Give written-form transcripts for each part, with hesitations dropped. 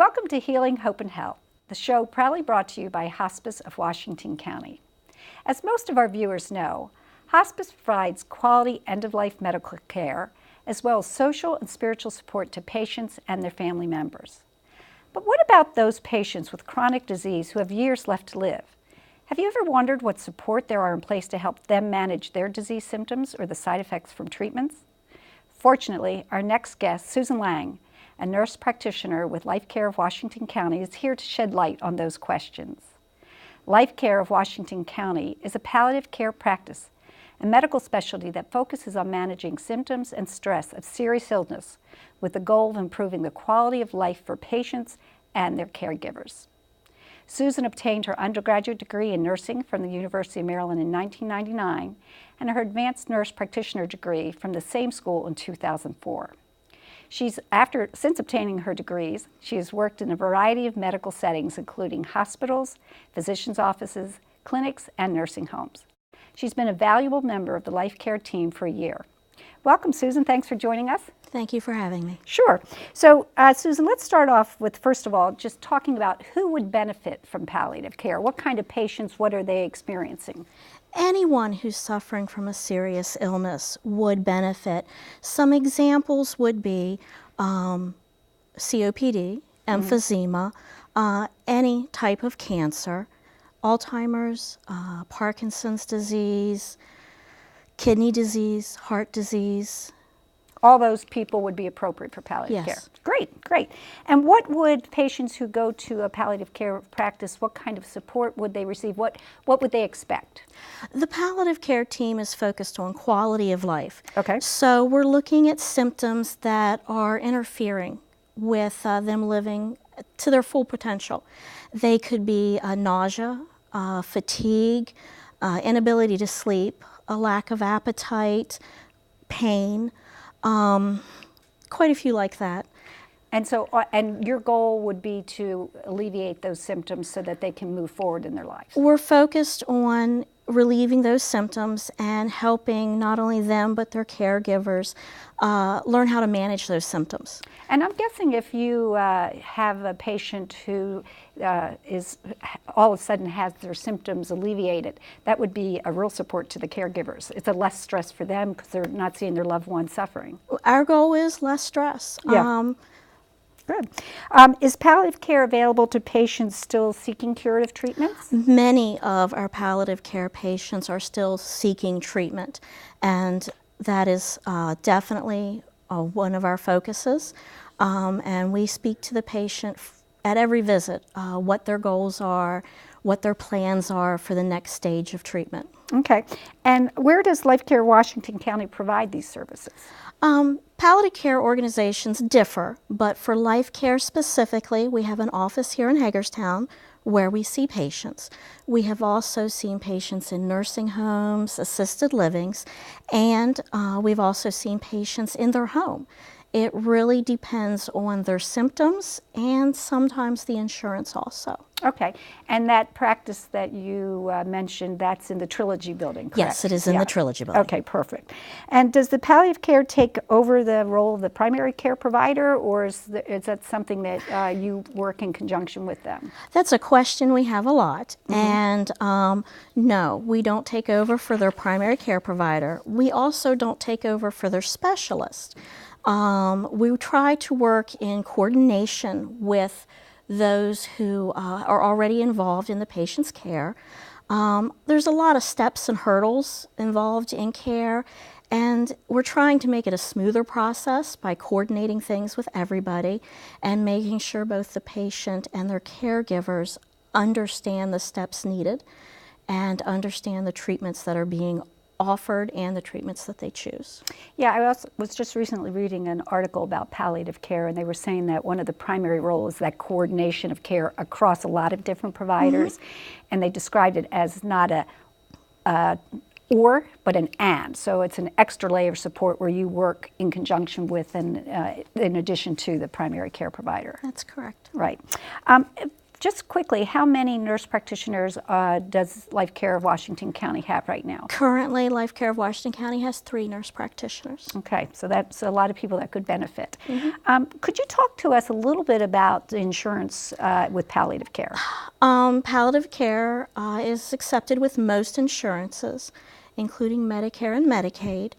Welcome to Healing, Hope, and Health, the show proudly brought to you by Hospice of Washington County. As most of our viewers know, Hospice provides quality end-of-life medical care as well as social and spiritual support to patients and their family members. But what about those patients with chronic disease who have years left to live? Have you ever wondered what support there are in place to help them manage their disease symptoms or the side effects from treatments? Fortunately, our next guest, Susan Lang, a nurse practitioner with Life Care of Washington County, is here to shed light on those questions. Life Care of Washington County is a palliative care practice, a medical specialty that focuses on managing symptoms and stress of serious illness with the goal of improving the quality of life for patients and their caregivers. Susan obtained her undergraduate degree in nursing from the University of Maryland in 1999 and her advanced nurse practitioner degree from the same school in 2004. Since obtaining her degrees, she has worked in a variety of medical settings, including hospitals, physicians' offices, clinics, and nursing homes. She's been a valuable member of the Life Care team for a year. Welcome, Susan. Thanks for joining us. Thank you for having me. Sure. So, Susan, let's start off with, first of all, just talking about who would benefit from palliative care. What kind of patients, what are they experiencing? Anyone who's suffering from a serious illness would benefit. Some examples would be COPD, emphysema, any type of cancer, Alzheimer's, Parkinson's disease, kidney disease, heart disease. All those people would be appropriate for palliative care. Great, great. And what would patients who go to a palliative care practice, what kind of support would they receive? What would they expect? The palliative care team is focused on quality of life. Okay. So we're looking at symptoms that are interfering with them living to their full potential. They could be nausea, fatigue, inability to sleep, a lack of appetite, pain, quite a few like that. And so, and your goal would be to alleviate those symptoms so that they can move forward in their lives. We're focused on relieving those symptoms and helping not only them but their caregivers learn how to manage those symptoms. And I'm guessing if you have a patient who is all of a sudden has their symptoms alleviated, that would be a real support to the caregivers. It's a less stress for them because they're not seeing their loved one suffering. Our goal is less stress. Yeah. Good. Is palliative care available to patients still seeking curative treatments? Many of our palliative care patients are still seeking treatment, and that is definitely one of our focuses. And we speak to the patient at every visit what their goals are, what their plans are for the next stage of treatment. Okay. And where does Life Care Washington County provide these services? Palliative care organizations differ, but for Life Care specifically, we have an office here in Hagerstown where we see patients. We have also seen patients in nursing homes, assisted livings, and we've also seen patients in their home. It really depends on their symptoms and sometimes the insurance also. Okay, and that practice that you mentioned, that's in the Trilogy building, correct? Yes, it is in the Trilogy building. Okay, perfect. And does the palliative care take over the role of the primary care provider, or is that something that you work in conjunction with them? That's a question we have a lot, and no, we don't take over for their primary care provider. We also don't take over for their specialist. We try to work in coordination with those who are already involved in the patient's care. There's a lot of steps and hurdles involved in care, and we're trying to make it a smoother process by coordinating things with everybody and making sure both the patient and their caregivers understand the steps needed and understand the treatments that are being offered and the treatments that they choose. Yeah, I was just recently reading an article about palliative care, and they were saying that one of the primary roles is that coordination of care across a lot of different providers, and they described it as not a or, but an and. So it's an extra layer of support where you work in conjunction with and in addition to the primary care provider. That's correct. Right. Just quickly, how many nurse practitioners does Life Care of Washington County have right now? Currently, Life Care of Washington County has 3 nurse practitioners. Okay, so that's a lot of people that could benefit. Could you talk to us a little bit about the insurance with palliative care? Palliative care is accepted with most insurances, including Medicare and Medicaid.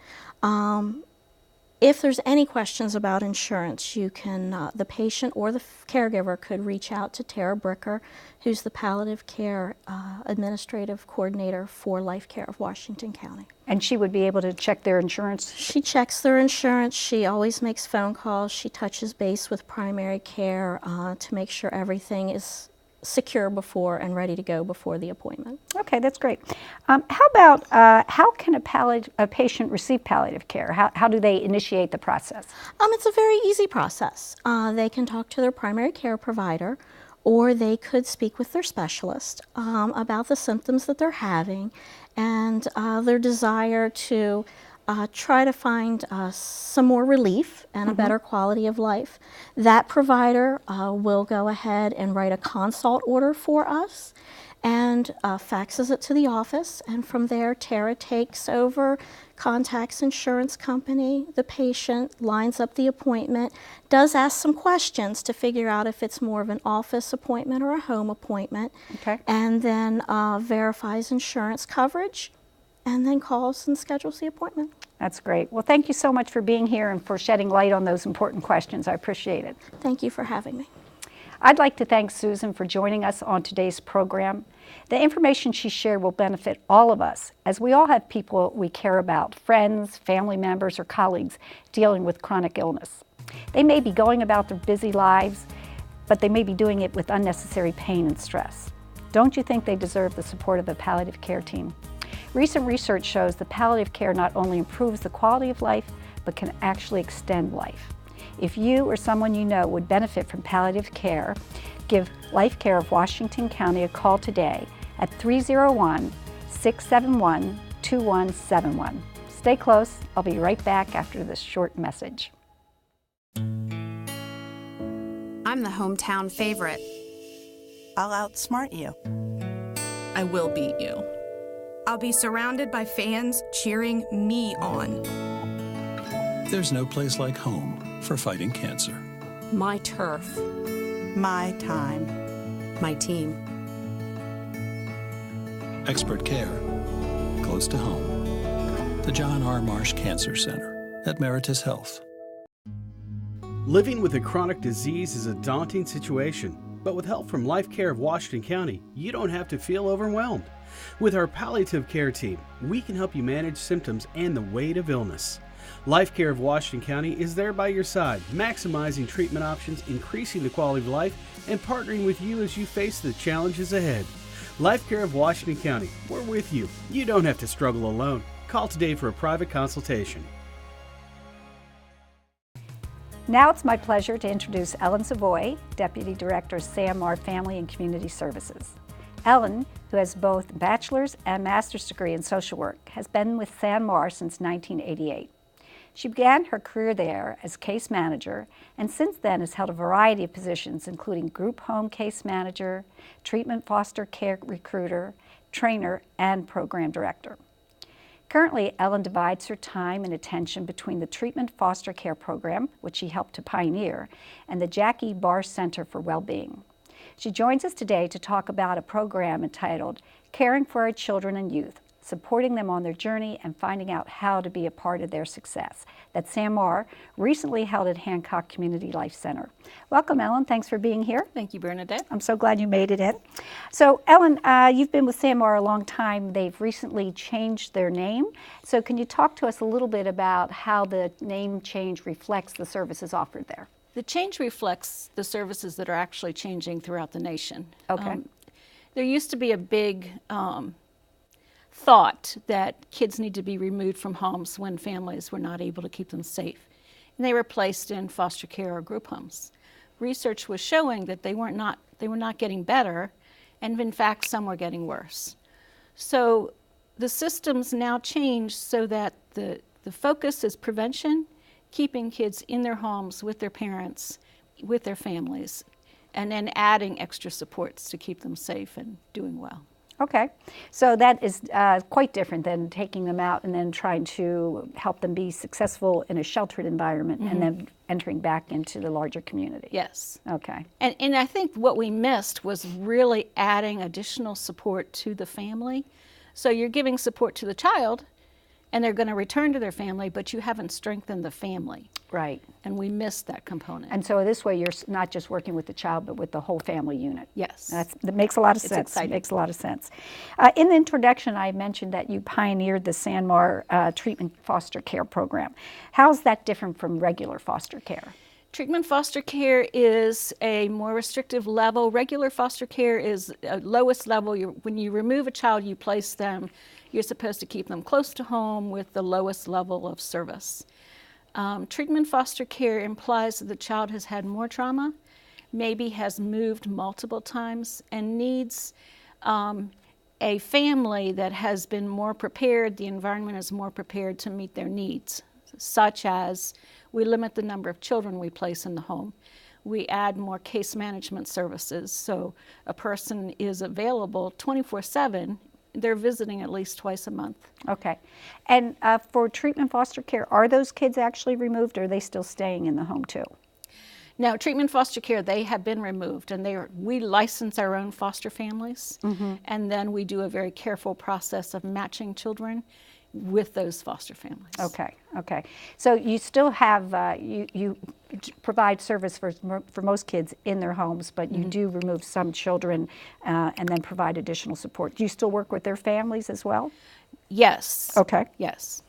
If there's any questions about insurance, you can, the patient or the caregiver could reach out to Tara Bricker, who's the palliative care administrative coordinator for Life Care of Washington County. And she would be able to check their insurance? She checks their insurance. She always makes phone calls. She touches base with primary care to make sure everything is secure before and ready to go before the appointment. Okay, that's great. How about how can a patient receive palliative care? How do they initiate the process? It's a very easy process. They can talk to their primary care provider, or they could speak with their specialist about the symptoms that they're having and their desire to try to find some more relief and a better quality of life. That provider will go ahead and write a consult order for us and faxes it to the office, and from there Tara takes over, contacts insurance company, the patient, lines up the appointment, does ask some questions to figure out if it's more of an office appointment or a home appointment, and then verifies insurance coverage, and then calls and schedules the appointment. That's great. Well, thank you so much for being here and for shedding light on those important questions. I appreciate it. Thank you for having me. I'd like to thank Susan for joining us on today's program. The information she shared will benefit all of us, as we all have people we care about, friends, family members, or colleagues dealing with chronic illness. They may be going about their busy lives, but they may be doing it with unnecessary pain and stress. Don't you think they deserve the support of a palliative care team? Recent research shows that palliative care not only improves the quality of life, but can actually extend life. If you or someone you know would benefit from palliative care, give Life Care of Washington County a call today at 301-671-2171. Stay close. I'll be right back after this short message. I'm the hometown favorite. I'll outsmart you. I will beat you. I'll be surrounded by fans cheering me on. There's no place like home for fighting cancer. My turf. My time. My team. Expert care, close to home. The John R. Marsh Cancer Center at Meritus Health. Living with a chronic disease is a daunting situation, but with help from Life Care of Washington County, you don't have to feel overwhelmed. With our palliative care team, we can help you manage symptoms and the weight of illness. Life Care of Washington County is there by your side, maximizing treatment options, increasing the quality of life, and partnering with you as you face the challenges ahead. Life Care of Washington County, we're with you. You don't have to struggle alone. Call today for a private consultation. Now it's my pleasure to introduce Ellen Savoy, Deputy Director of SAMR Family and Community Services. Ellen, who has both a bachelor's and master's degree in social work, has been with SAMR since 1988. She began her career there as case manager, and since then has held a variety of positions, including group home case manager, treatment foster care recruiter, trainer, and program director. Currently, Ellen divides her time and attention between the Treatment Foster Care Program, which she helped to pioneer, and the Jackie Barr Center for Wellbeing. She joins us today to talk about a program entitled Caring for Our Children and Youth, supporting them on their journey and finding out how to be a part of their success, that SAMR recently held at Hancock Community Life Center. Welcome, Ellen. Thanks for being here. Thank you, Bernadette. I'm so glad you made it in. So, Ellen, you've been with SAMR a long time. They've recently changed their name. So can you talk to us a little bit about how the name change reflects the services offered there? The change reflects the services that are actually changing throughout the nation. Okay. There used to be a big thought that kids need to be removed from homes when families were not able to keep them safe, and they were placed in foster care or group homes. Research was showing that they were not getting better, and in fact some were getting worse. So the systems now change so that the focus is prevention, keeping kids in their homes with their parents, with their families, and then adding extra supports to keep them safe and doing well. Okay, so that is quite different than taking them out and then trying to help them be successful in a sheltered environment and then entering back into the larger community. Yes. Okay. And I think what we missed was really adding additional support to the family. So you're giving support to the child, and they're going to return to their family, but you haven't strengthened the family. Right. And we missed that component. And so this way you're not just working with the child, but with the whole family unit. Yes. That makes a lot of It's sense. exciting. Makes a lot of sense. In the introduction, I mentioned that you pioneered the Sanmar Treatment Foster Care Program. How is that different from regular foster care? Treatment foster care is a more restrictive level. Regular foster care is lowest level. When you remove a child, you place them. You're supposed to keep them close to home with the lowest level of service. Treatment foster care implies that the child has had more trauma, maybe has moved multiple times, and needs a family that has been more prepared, the environment is more prepared to meet their needs, such as we limit the number of children we place in the home. We add more case management services, so a person is available 24/7. They're visiting at least twice a month. Okay. And for treatment foster care, are those kids actually removed, or are they still staying in the home too? Now, treatment foster care, they have been removed, and we license our own foster families, and then we do a very careful process of matching children with those foster families. Okay, okay. So you still have, you provide service for most kids in their homes, but you do remove some children and then provide additional support. Do you still work with their families as well? Yes. Okay. Yes.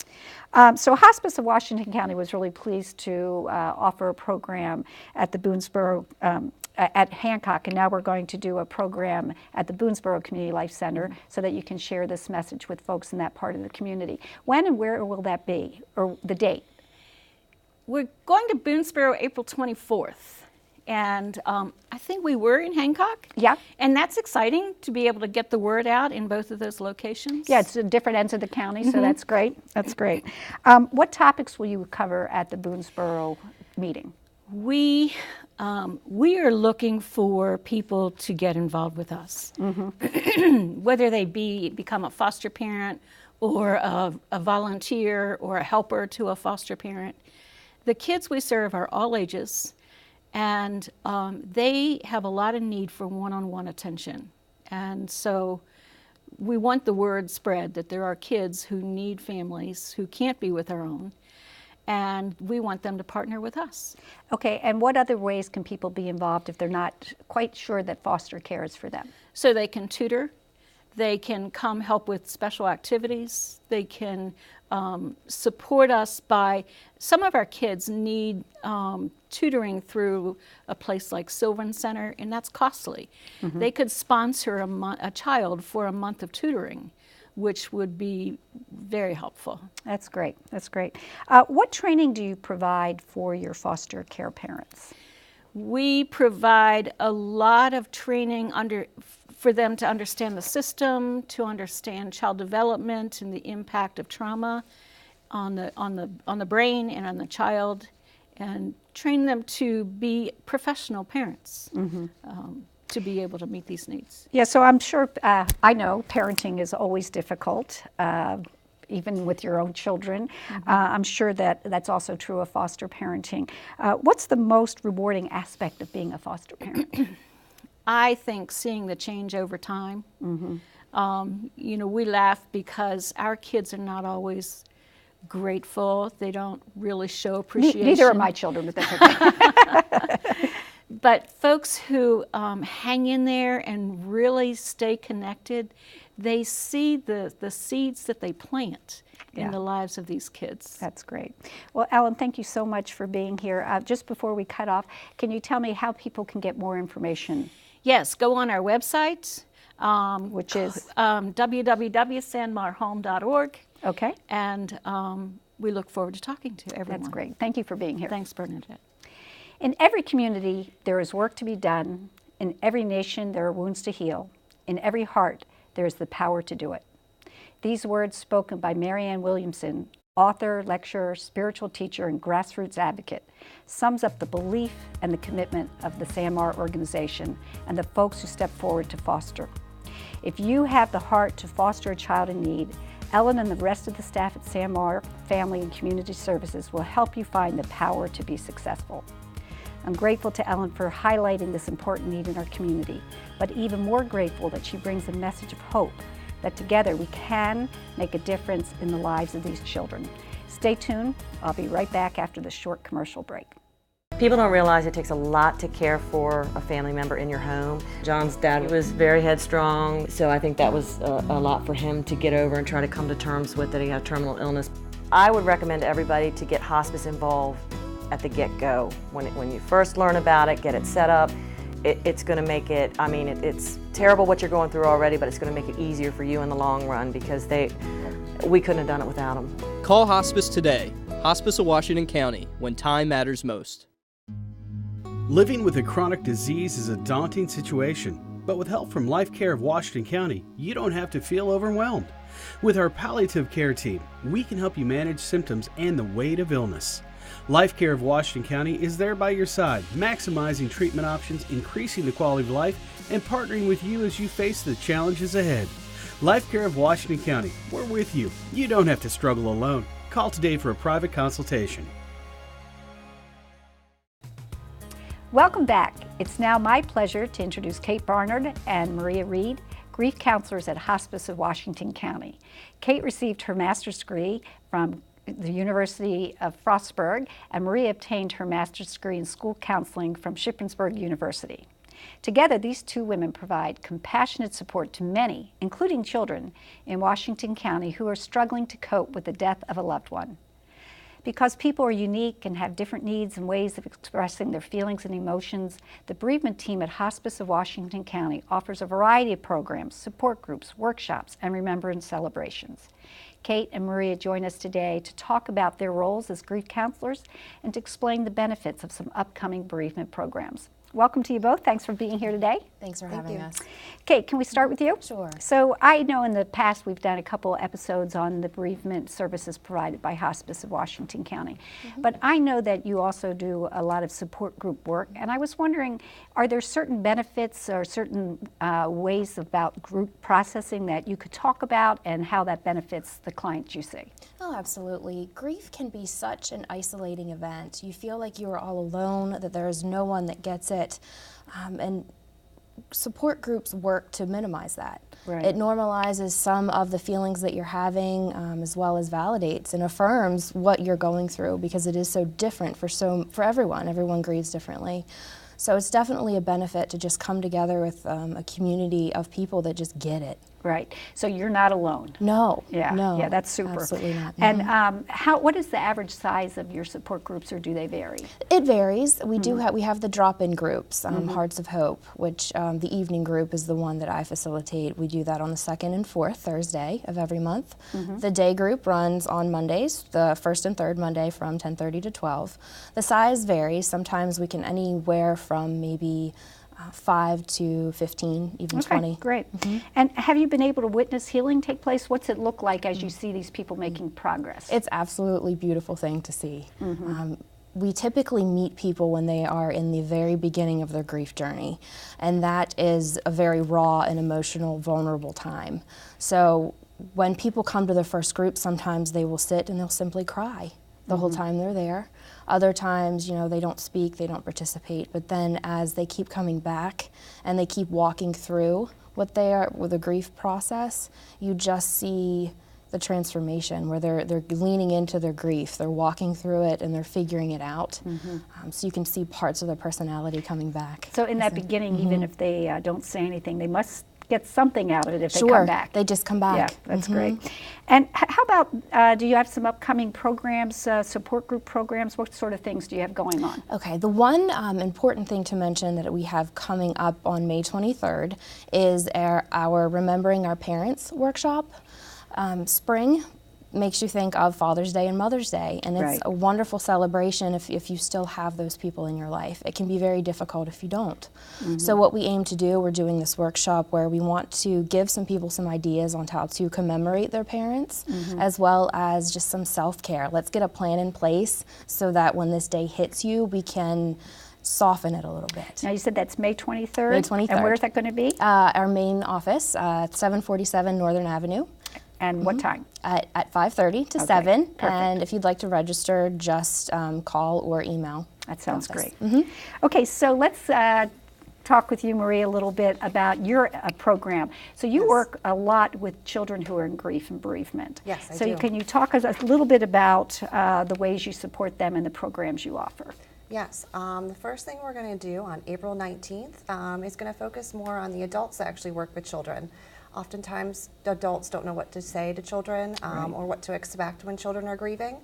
So Hospice of Washington County was really pleased to offer a program at the Boonesboro, at Hancock, and now we're going to do a program at the Boonesboro Community Life Center so that you can share this message with folks in that part of the community. When and where will that be, or the date? We're going to Boonesboro April 24th, and I think we were in Hancock. Yeah. And that's exciting to be able to get the word out in both of those locations. Yeah, it's at different ends of the county, so that's great. That's great. What topics will you cover at the Boonesboro meeting? We are looking for people to get involved with us, whether they become a foster parent or a volunteer or a helper to a foster parent. The kids we serve are all ages, and they have a lot of need for one-on-one attention. And so we want the word spread that there are kids who need families who can't be with their own, and we want them to partner with us. Okay, and what other ways can people be involved if they're not quite sure that foster care is for them? So they can tutor, they can come help with special activities, they can support us by, some of our kids need tutoring through a place like Sylvan Center, and that's costly. They could sponsor a child for a month of tutoring, which would be very helpful. That's great. That's great. What training do you provide for your foster care parents? We provide a lot of training for them to understand the system, to understand child development and the impact of trauma on the brain and on the child, and train them to be professional parents. To be able to meet these needs. Yeah, so I'm sure, I know parenting is always difficult, even with your own children. I'm sure that that's also true of foster parenting. What's the most rewarding aspect of being a foster parent? I think seeing the change over time. You know, we laugh because our kids are not always grateful. They don't really show appreciation. Neither are my children, but that's okay. But folks who hang in there and really stay connected, they see the seeds that they plant in the lives of these kids. That's great. Well, Ellen, thank you so much for being here. Just before we cut off, can you tell me how people can get more information? Yes, go on our website, Which is? www.sanmarhome.org. Okay. And we look forward to talking to everyone. That's great. Thank you for being here. Thanks, Bernadette. In every community, there is work to be done. In every nation, there are wounds to heal. In every heart, there is the power to do it. These words spoken by Marianne Williamson author, lecturer, spiritual teacher, and grassroots advocate, sums up the belief and the commitment of the SAMR organization and the folks who step forward to foster. If you have the heart to foster a child in need, Ellen and the rest of the staff at SAMR Family and Community Services will help you find the power to be successful. I'm grateful to Ellen for highlighting this important need in our community, but even more grateful that she brings a message of hope that together we can make a difference in the lives of these children. Stay tuned. I'll be right back after this short commercial break. People don't realize it takes a lot to care for a family member in your home. John's dad was very headstrong, so I think that was a lot for him to get over and try to come to terms with that he had terminal illness. I would recommend to everybody to get hospice involved at the get-go. When you first learn about it, get it set up. It's going to make it, I mean, it's terrible what you're going through already, but it's going to make it easier for you in the long run because we couldn't have done it without them. Call Hospice today. Hospice of Washington County, when time matters most. Living with a chronic disease is a daunting situation, but with help from Life Care of Washington County, you don't have to feel overwhelmed. With our palliative care team, we can help you manage symptoms and the weight of illness. Life Care of Washington County is there by your side, maximizing treatment options, increasing the quality of life, and partnering with you as you face the challenges ahead. Life Care of Washington County, we're with you. You don't have to struggle alone. Call today for a private consultation. Welcome back. It's now my pleasure to introduce Kate Barnard and Maria Reed, grief counselors at Hospice of Washington County. Kate received her master's degree from the University of Frostburg, and Maria obtained her master's degree in school counseling from Shippensburg University. Together, these two women provide compassionate support to many, including children, in Washington County who are struggling to cope with the death of a loved one. Because people are unique and have different needs and ways of expressing their feelings and emotions, the bereavement team at Hospice of Washington County offers a variety of programs, support groups, workshops, and remembrance celebrations. Kate and Maria join us today to talk about their roles as grief counselors and to explain the benefits of some upcoming bereavement programs. Welcome to you both. Thanks for being here today. Thanks for having us. Kate, can we start with you? Sure. So I know in the past we've done a couple episodes on the bereavement services provided by Hospice of Washington County. But I know that you also do a lot of support group work, and I was wondering, are there certain benefits or certain ways about group processing that you could talk about and how that benefits the clients you see? Oh, absolutely. Grief can be such an isolating event. You feel like you are all alone, that there is no one that gets it. And support groups work to minimize that. Right. It normalizes some of the feelings that you're having, as well as validates and affirms what you're going through, because it is so different for everyone. Everyone grieves differently. So it's definitely a benefit to just come together with a community of people that just get it. Right. So you're not alone. No. Yeah. No. Yeah, that's super. Absolutely not. And what is the average size of your support groups, or do they vary? It varies. We we have the drop-in groups, Hearts of Hope, which the evening group is the one that I facilitate. We do that on the 2nd and 4th Thursday of every month. The day group runs on Mondays, the 1st and 3rd Monday from 10:30 to 12. The size varies. Sometimes we can anywhere from maybe 5 to 15, even 20. Great. And have you been able to witness healing take place? What's it look like as you see these people making progress? It's absolutely beautiful thing to see. We typically meet people when they are in the very beginning of their grief journey, and that is a very raw and emotional, vulnerable time. So when people come to their first group, sometimes they will sit and they'll simply cry the whole time they're there. Other times, you know, they don't speak, they don't participate, but then as they keep coming back and they keep walking through what they are with the grief process, you just see the transformation where they're leaning into their grief, they're walking through it and they're figuring it out. So you can see parts of their personality coming back. So in that beginning, even if they don't say anything, they must get something out of it if they come back. They just come back. Yeah, that's great. And how about, do you have some upcoming programs, support group programs? What sort of things do you have going on? Okay, the one important thing to mention that we have coming up on May 23rd is our Remembering Our Parents workshop. Spring makes you think of Father's Day and Mother's Day, and it's Right. a wonderful celebration if you still have those people in your life. It can be very difficult if you don't. So what we aim to do, we're doing this workshop where we want to give some people some ideas on how to commemorate their parents, as well as just some self-care. Let's get a plan in place so that when this day hits you, we can soften it a little bit. Now you said that's May 23rd? May 23rd. And where's that going to be? Our main office, 747 Northern Avenue. And what time? At 5:30 to Okay, 7, perfect. and if you'd like to register, just call or email. That sounds the office. great. Okay, so let's talk with you, Marie, a little bit about your program. So you work a lot with children who are in grief and bereavement. Yes, I so do. Can you talk us a little bit about the ways you support them and the programs you offer? Yes, the first thing we're going to do on April 19th is going to focus more on the adults that actually work with children. Oftentimes, the adults don't know what to say to children or what to expect when children are grieving.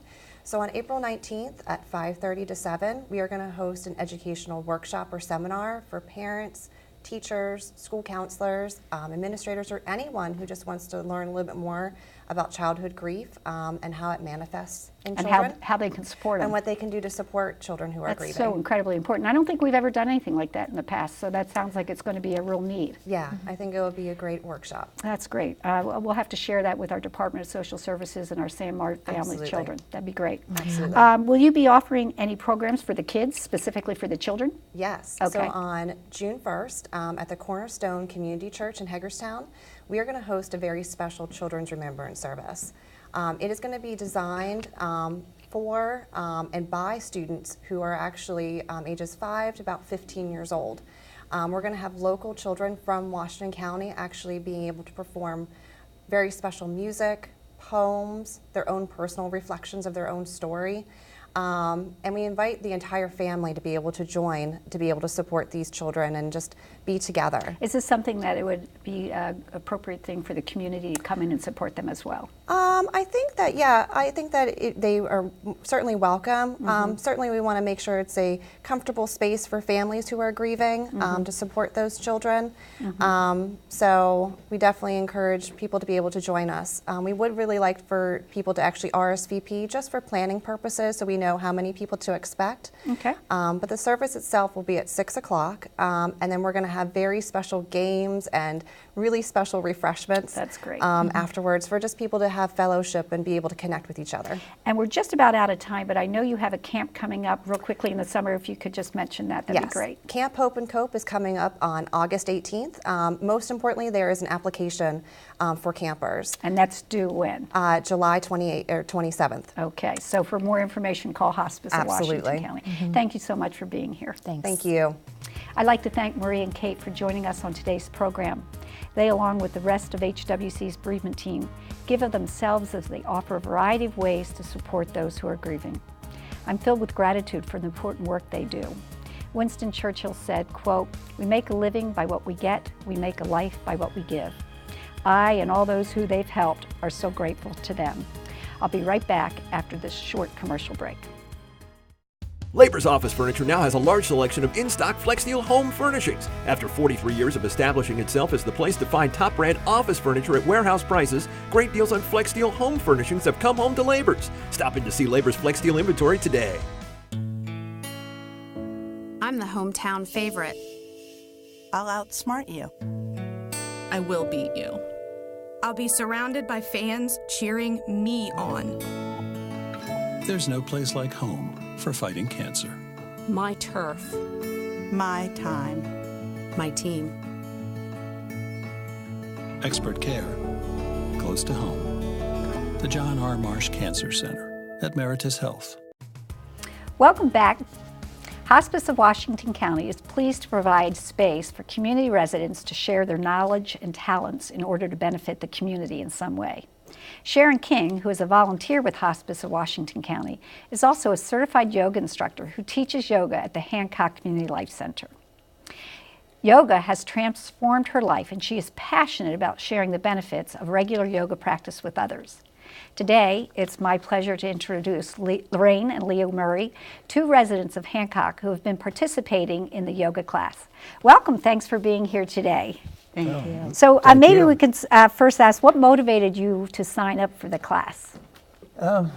So on April 19th at 5:30 to 7, we are going to host an educational workshop or seminar for parents, teachers, school counselors, administrators, or anyone who just wants to learn a little bit more about childhood grief and how it manifests in And children. how they can support them. And what they can do to support children who are That's grieving. so incredibly important. I don't think we've ever done anything like that in the past, so that sounds like it's going to be a real need. Yeah, I think it will be a great workshop. That's great. We'll have to share that with our Department of Social Services and our San Martin Family Absolutely. Children. That'd be great. Absolutely. Will you be offering any programs for the kids, specifically for the children? Yes. Okay. So on June 1st, at the Cornerstone Community Church in Hagerstown, we are going to host a very special Children's Remembrance Service. It is going to be designed for and by students who are actually ages 5 to about 15 years old. We're going to have local children from Washington County actually being able to perform very special music, poems, their own personal reflections of their own story. And we invite the entire family to be able to join, to be able to support these children and just be together. Is this something that it would be an appropriate thing for the community to come in and support them as well? I think that, yeah, I think that they are certainly welcome. Certainly we want to make sure it's a comfortable space for families who are grieving to support those children. So we definitely encourage people to be able to join us. We would really like for people to actually RSVP just for planning purposes so we know how many people to expect. Okay. But the service itself will be at 6 o'clock, and then we're going to have very special games and really special refreshments. That's great. Afterwards for just people to have fellowship and be able to connect with each other. And we're just about out of time, but I know you have a camp coming up real quickly in the summer. If you could just mention that, that'd be great. Camp Hope and Cope is coming up on August 18th. Most importantly, there is an application for campers. And that's due when? July 28th or 27th. Okay, so for more information, call Hospice of Washington Absolutely. County. Thank you so much for being here. Thanks. Thank you. I'd like to thank Marie and Kate for joining us on today's program. They, along with the rest of HWC's bereavement team, give of themselves as they offer a variety of ways to support those who are grieving. I'm filled with gratitude for the important work they do. Winston Churchill said, quote, "We make a living by what we get, we make a life by what we give." I and all those who they've helped are so grateful to them. I'll be right back after this short commercial break. Labor's Office Furniture now has a large selection of in-stock FlexSteel home furnishings. After 43 years of establishing itself as the place to find top brand office furniture at warehouse prices, great deals on FlexSteel home furnishings have come home to Labor's. Stop in to see Labor's FlexSteel inventory today. I'm the hometown favorite. I'll outsmart you. I will beat you. I'll be surrounded by fans cheering me on. There's no place like home for fighting cancer. My turf. My time. My team. Expert care, close to home. The John R. Marsh Cancer Center at Meritus Health. Welcome back. Hospice of Washington County is pleased to provide space for community residents to share their knowledge and talents in order to benefit the community in some way. Sharon King, who is a volunteer with Hospice of Washington County, is also a certified yoga instructor who teaches yoga at the Hancock Community Life Center. Yoga has transformed her life, and she is passionate about sharing the benefits of regular yoga practice with others. Today, it's my pleasure to introduce Lorraine and Leo Murray, two residents of Hancock who have been participating in the yoga class. Welcome, thanks for being here today. Thank you. So maybe we could first ask, what motivated you to sign up for the class? The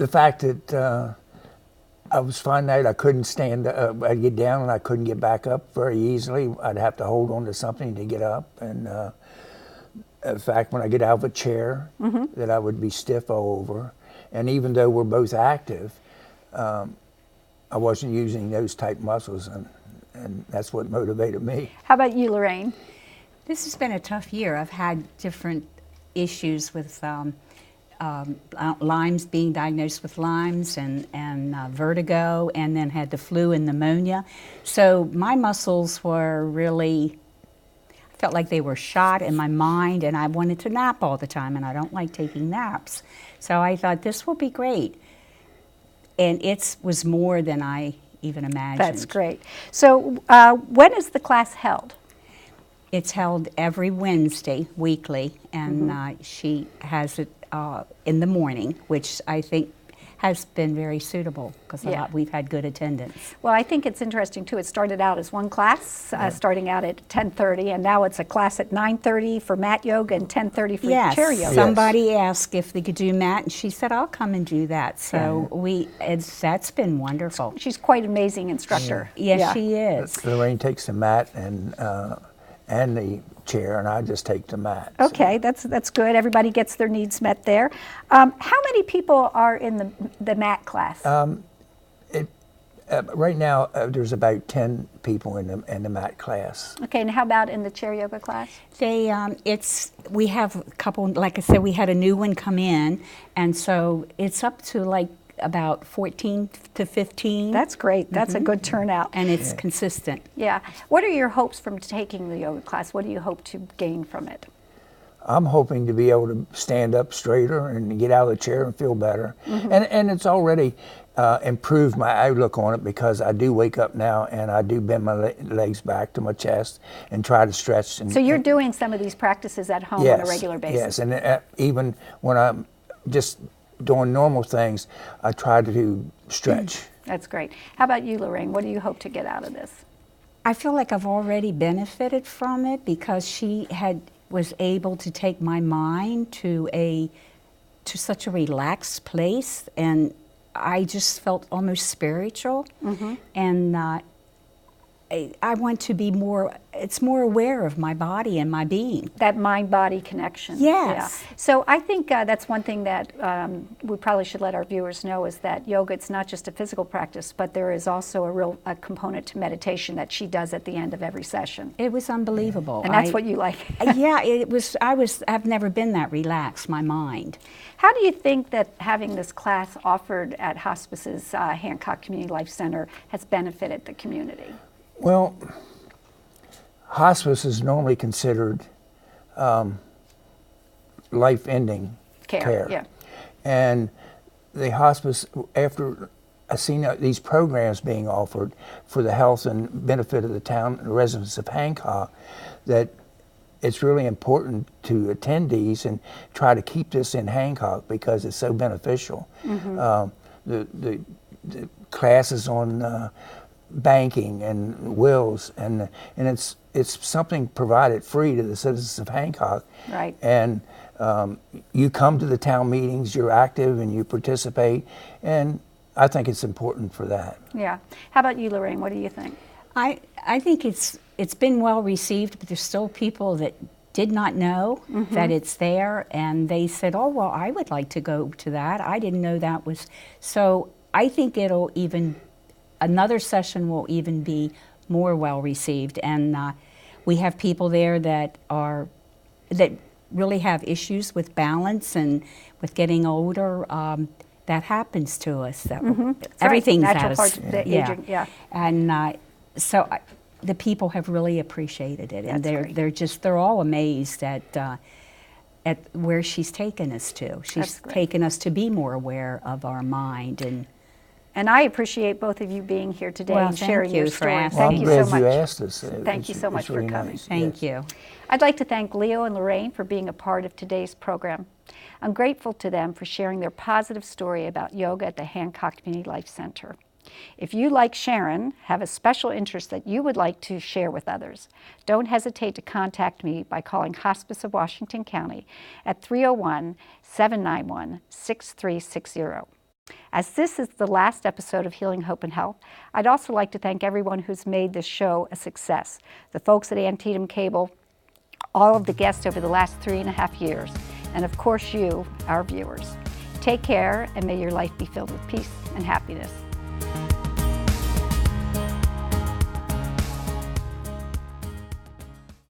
fact that I was finding out I couldn't stand up. I'd get down and I couldn't get back up very easily. I'd have to hold on to something to get up. And in fact, when I get out of a chair, that I would be stiff all over. And even though we're both active, I wasn't using those type muscles, and that's what motivated me. How about you, Lorraine? This has been a tough year. I've had different issues with Lyme's, being diagnosed with Lyme's and vertigo, and then had the flu and pneumonia. So my muscles were really, I felt like they were shot in my mind, and I wanted to nap all the time, and I don't like taking naps. So I thought this will be great. And it was more than I even imagined. That's great. So when is the class held? It's held every Wednesday, weekly, and she has it in the morning, which I think has been very suitable because we've had good attendance. Well, I think it's interesting too. It started out as one class, starting out at 10:30, and now it's a class at 9:30 for mat yoga and 10:30 for chair yoga. Somebody asked if they could do mat, and she said, "I'll come and do that." So that's been wonderful. She's quite an amazing instructor. Yes, she is. Lorraine takes the mat and the chair, and I just take the mat. Okay, that's good. Everybody gets their needs met there. How many people are in the mat class? Right now, there's about 10 people in the mat class. Okay, and how about in the chair yoga class? We have a couple. Like I said, we had a new one come in, and so it's up to like about 14 to 15. That's great. That's a good turnout. And it's consistent. Yeah. What are your hopes from taking the yoga class? What do you hope to gain from it? I'm hoping to be able to stand up straighter and get out of the chair and feel better. And it's already improved my outlook on it, because I do wake up now and I do bend my legs back to my chest and try to stretch. So you're doing some of these practices at home on a regular basis? Yes, and even when I'm just doing normal things, I try to stretch. That's great. How about you, Lorraine? What do you hope to get out of this? I feel like I've already benefited from it, because she was able to take my mind to such a relaxed place, and I just felt almost spiritual. And I want to be more aware of my body and my being. That mind-body connection. Yes. Yeah. So I think that's one thing that we probably should let our viewers know, is that yoga, it's not just a physical practice, but there is also a component to meditation that she does at the end of every session. It was unbelievable. And that's what you like. Yeah, I've never been that relaxed, my mind. How do you think that having this class offered at Hospice's Hancock Community Life Center has benefited the community? Well, hospice is normally considered life-ending care. Yeah. And the hospice, after I seen these programs being offered for the health and benefit of the town and residents of Hancock, that it's really important to attend these and try to keep this in Hancock, because it's so beneficial. The classes on banking and wills, and it's something provided free to the citizens of Hancock. Right. And you come to the town meetings, you're active and you participate, and I think it's important for that. Yeah. How about you, Lorraine? What do you think? I think it's been well received, but there's still people that did not know that it's there, and they said, "Oh, well, I would like to go to that. I didn't know that was." So I think another session will even be more well received, and we have people there that really have issues with balance and with getting older. That happens to us. Everything's natural part of the aging. Yeah. And so the people have really appreciated it, and they're all amazed at where she's taken us to. She's taken us to be more aware of our mind. And I appreciate both of you being here today and sharing your story. Thank you so much. I'm glad you asked us. Thank you so much for coming. Thank you. I'd like to thank Leo and Lorraine for being a part of today's program. I'm grateful to them for sharing their positive story about yoga at the Hancock Community Life Center. If you, like Sharon, have a special interest that you would like to share with others, don't hesitate to contact me by calling Hospice of Washington County at 301-791-6360. As this is the last episode of Healing, Hope, and Health, I'd also like to thank everyone who's made this show a success. The folks at Antietam Cable, all of the guests over the last 3.5 years, and of course you, our viewers. Take care, and may your life be filled with peace and happiness.